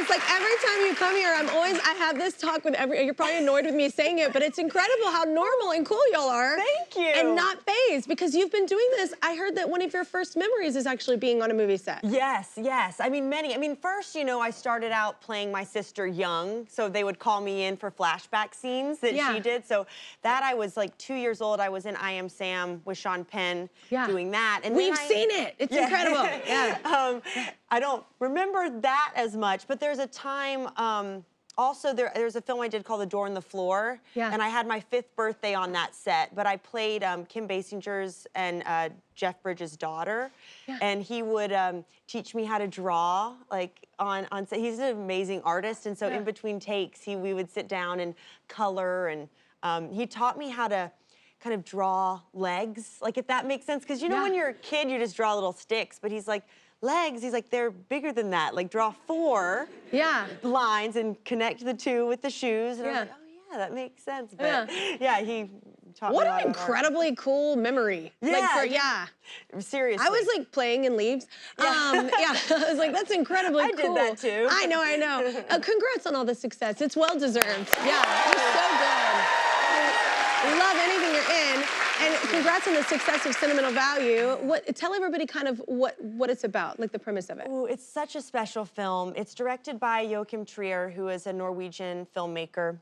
It's like every time you come here, I have this talk with you're probably annoyed with me saying it, but it's incredible how normal and cool y'all are. Thank you. And not phased, because you've been doing this. I heard that one of your first memories is actually being on a movie set. Yes, yes. I mean, first, you know, I started out playing my sister young, so they would call me in for flashback scenes that she did. So that I was like 2 years old. I was in I Am Sam with Sean Penn doing that. And we've seen it. It's incredible. Yeah. I don't remember that as much, but there's a time, also there's a film I did called The Door on the Floor, and I had my 5th birthday on that set, but I played Kim Basinger's and Jeff Bridges' daughter, and he would teach me how to draw, like on set. He's an amazing artist, and so in between takes, we would sit down and color, and he taught me how to kind of draw legs, like if that makes sense, because you know when you're a kid, you just draw little sticks, but he's like, legs, he's like, they're bigger than that. Like, draw 4 lines and connect the 2 with the shoes. And I was like, oh, yeah, that makes sense. But yeah, he taught me what an incredibly cool memory. Yeah. Seriously. I was like playing in leaves. I was like, that's incredibly cool. I did that too. I know. Congrats on all the success. It's well deserved. Yeah, you're so good. I love anything you're in. And congrats on the success of Sentimental Value. Tell everybody kind of what it's about, like the premise of it. Ooh, it's such a special film. It's directed by Joachim Trier, who is a Norwegian filmmaker.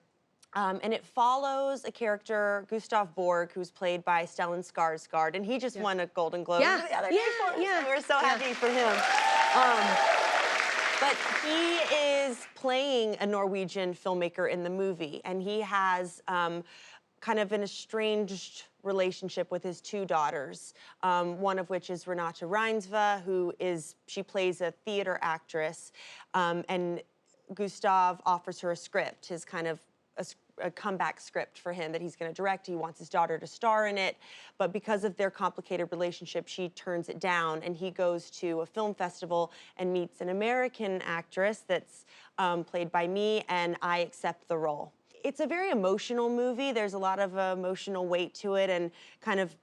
And it follows a character, Gustav Borg, who's played by Stellan Skarsgård, and he just won a Golden Globe the other day for us, so we're so happy for him. But he is playing a Norwegian filmmaker in the movie, and he has kind of an estranged relationship with his 2 daughters, one of which is Renate Reinsve, she plays a theater actress, and Gustav offers her a script, his kind of a comeback script for him that he's going to direct. He wants his daughter to star in it, but because of their complicated relationship, she turns it down, and he goes to a film festival and meets an American actress that's played by me, and I accept the role. It's a very emotional movie. There's a lot of emotional weight to it and kind of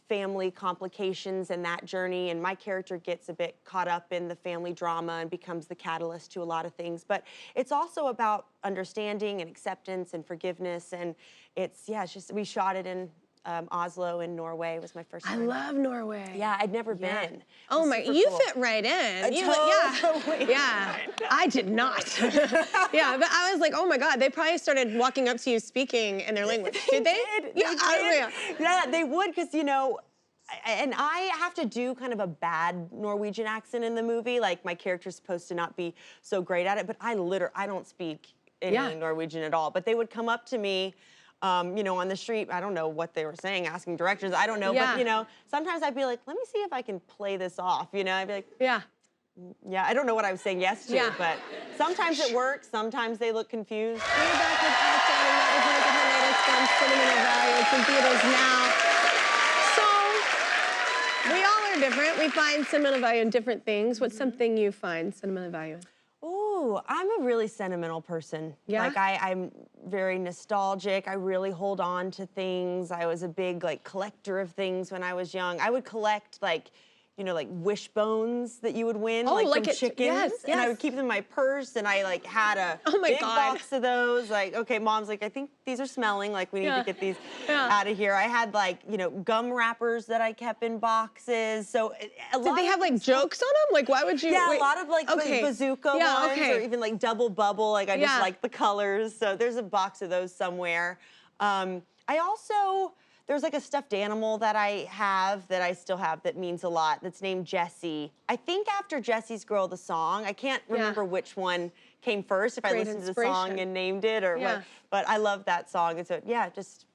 family complications and that journey, and my character gets a bit caught up in the family drama and becomes the catalyst to a lot of things. But it's also about understanding and acceptance and forgiveness, and it's just, we shot it in Oslo in Norway. It was my first time. I love Norway. Yeah, I'd never been. Oh my, you fit right in. Totally. I did not. But I was like, oh my God, they probably started walking up to you speaking in their language. Did they? Yeah, they would, because, you know, and I have to do kind of a bad Norwegian accent in the movie. Like, my character's supposed to not be so great at it, but I don't speak any Norwegian at all. But they would come up to me, you know, on the street. I don't know what they were saying, asking directions. I don't know, but, you know, sometimes I'd be like, let me see if I can play this off, you know? I'd be like, I don't know what I was saying yes to, but sometimes it works, sometimes they look confused. We're back with Elle Fanning. That was one of her latest films, Sentimental Value. It's in theaters now. So, we all are different. We find sentimental value in different things. What's something you find sentimental value in? Ooh, I'm a really sentimental person. Like, I'm very nostalgic. I really hold on to things. I was a big, like, collector of things when I was young. I would collect, like, you know, like Wishbones that you would win, like from chickens. And I would keep them in my purse, and I like had a big box of those. Like, okay, Mom's like, I think these are smelling, like we need to get these out of here. I had like, you know, gum wrappers that I kept in boxes. So did they have like jokes on them? Like, why would you? Yeah, a lot of like bazooka ones, or even like double bubble. Like, I just like the colors. So there's a box of those somewhere. I also, there's like a stuffed animal that I still have that means a lot, that's named Jessie. I think after Jessie's Girl, the song. I can't remember which one came first, if I listened to the song and named it or what. But I love that song. And so, it just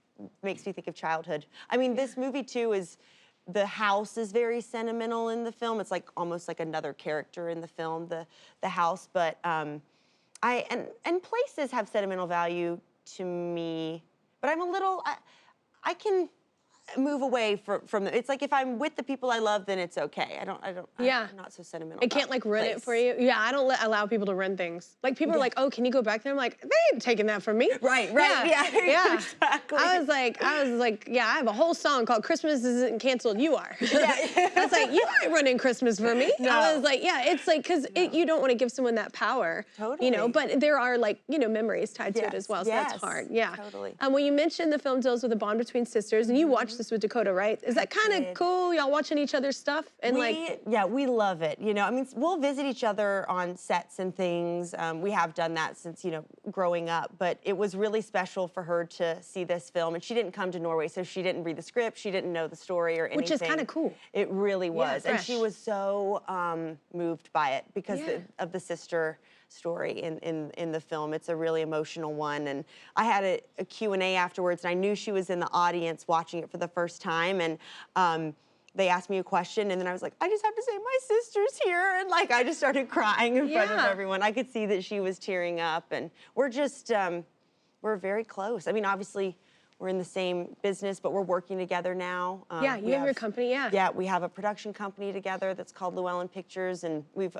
makes me think of childhood. I mean, this movie too is, the house is very sentimental in the film. It's like almost like another character in the film, the house. But and places have sentimental value to me. But I'm a little, move away from the, it's like if I'm with the people I love, then it's okay. I'm not so sentimental. It can't like ruin it for you. Yeah, I don't allow people to run things. Like people are like, oh, can you go back there? I'm like, they ain't taking that from me. Right, Yeah. exactly. I was like, yeah, I have a whole song called Christmas Isn't Canceled, You Are. Yeah. I was like, you ain't running Christmas for me. No. I was like, yeah, it's like, because you don't want to give someone that power. Totally. You know, but there are like, you know, memories tied to it as well, so that's hard. Yeah. Totally. Well, you mentioned the film deals with a bond between sisters, and you watched this with Dakota, right? Is that kind of cool? Y'all watching each other's stuff? And we love it. You know, I mean, we'll visit each other on sets and things. We have done that since, you know, growing up, but it was really special for her to see this film, and she didn't come to Norway, so she didn't read the script, she didn't know the story or anything. Which is kind of cool. It really was, and she fresh. was so moved by it because of the sister story in the film. It's a really emotional one, and I had a Q&A afterwards, and I knew she was in the audience watching it for the first time, and they asked me a question, and then I was like, I just have to say my sister's here, and like I just started crying in front of everyone. I could see that she was tearing up, and we're just we're very close. I mean, obviously we're in the same business, but we're working together now. Yeah, you have your company, Yeah, we have a production company together that's called Llewellyn Pictures, and we've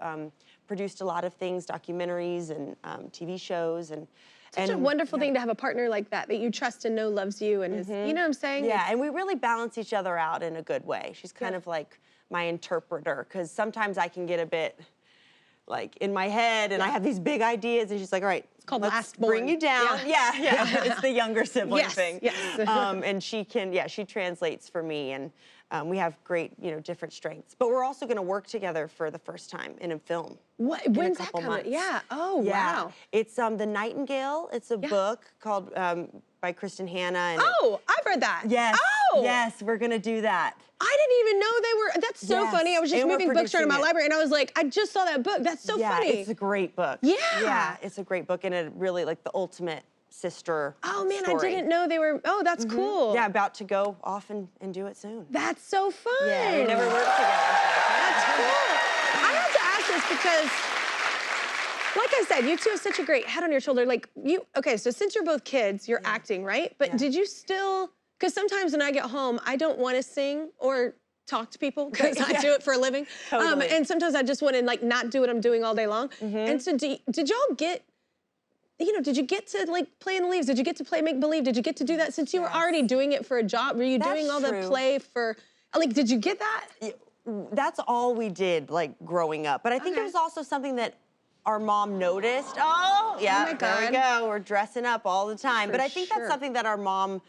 produced a lot of things, documentaries and TV shows, and such a wonderful thing to have a partner like that you trust and know loves you, and is, you know what I'm saying? Yeah, and we really balance each other out in a good way. She's kind of like my interpreter, because sometimes I can get a bit like in my head, and I have these big ideas, and she's like, all right, it's called let's last born. bring you down. Yeah. It's the younger sibling thing. Yes. And she translates for me, and we have great, you know, different strengths. But we're also going to work together for the first time in a film. What? When's that coming? Yeah. Oh, wow. It's The Nightingale. It's a book called by Kristen Hanna. And I've read that. Yes. Oh. Yes, we're going to do that. I didn't even know they were. That's so funny. I was just moving books around in my library, and I was like, I just saw that book. That's so funny. Yeah, it's a great book. Yeah, it's a great book, and it really like the ultimate sister man, story. I didn't know they were. Oh, that's cool. Yeah, about to go off and do it soon. That's so fun. Yeah, we never worked together. That's cool. I have to ask this because, like I said, you two have such a great head on your shoulder. Like okay, so since you're both kids, you're acting, right? But did you still, because sometimes when I get home, I don't want to sing or talk to people because I do it for a living. Totally. And sometimes I just want to like not do what I'm doing all day long. And so did y'all get, you know, did you get to like play in the leaves? Did you get to play make believe? Did you get to do that since you were already doing it for a job? Were you doing all the play for, like, did you get that? That's all we did, like, growing up. But I think it was also something that our mom noticed. Oh, yeah, my there we God. go. We're dressing up all the time. But I think that's something that our mom,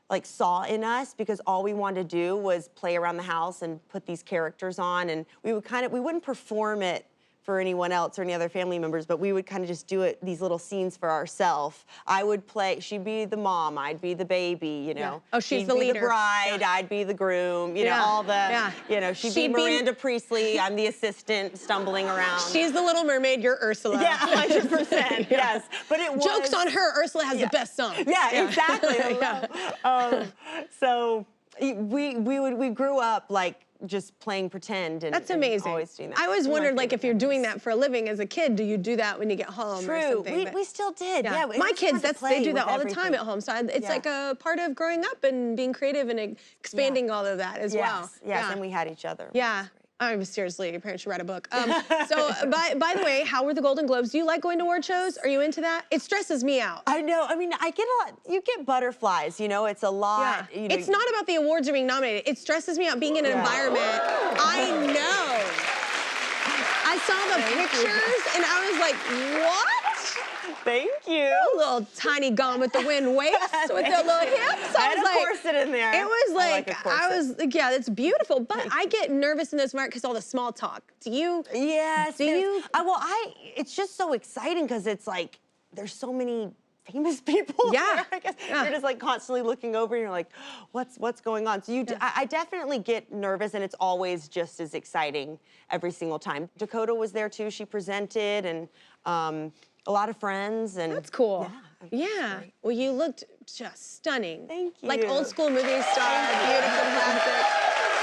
like, saw in us, because all we wanted to do was play around the house and put these characters on. And we wouldn't perform it for anyone else or any other family members, but we would kind of just do it, these little scenes for ourselves. I would play, she'd be the mom, I'd be the baby, you know. Oh, she's she'd the be leader. the bride, I'd be the groom, you know, all the, you know, she'd be Miranda Priestley, I'm the assistant stumbling around. She's the Little Mermaid, you're Ursula. Yeah, 100%, yes. But it was... Joke's on her, Ursula has the best song. Yeah, exactly. So we grew up, like, just playing pretend and that's amazing. And always doing that. I always wondered, like, if you're doing that for a living as a kid, do you do that when you get home or something? We still did. Yeah, my kids, they do that all the time at home. So it's like a part of growing up and being creative and expanding all of that as well. Yes, and we had each other. Yeah. Seriously, your parents should write a book. So, by the way, how were the Golden Globes? Do you like going to award shows? Are you into that? It stresses me out. I know. I mean, I get a lot. You get butterflies. You know, it's a lot. Yeah. You know, it's not about the awards or being nominated. It stresses me out being in an environment. I know. I saw the pictures and I was like, what? Thank you. A little tiny Gone with the Wind waist with their little hips. I had a corset in there. It was like, it's beautiful, but I get nervous in this market because all the small talk. Do you? Yes. Do you? It's just so exciting because it's like, there's so many famous people there, I guess. You're just like constantly looking over and you're like, what's going on? So I definitely get nervous, and it's always just as exciting every single time. Dakota was there too. She presented, and a lot of friends. And that's cool. Yeah. Well, you looked just stunning. Thank you. Like old school movie star, beautiful plastic.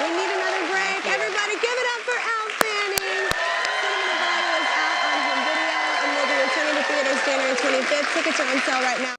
We need another break. Everybody give it up for Elle Fanning. Sentimental Value is out on home video, and we'll be returning to theaters January 25th. Tickets are on sale right now.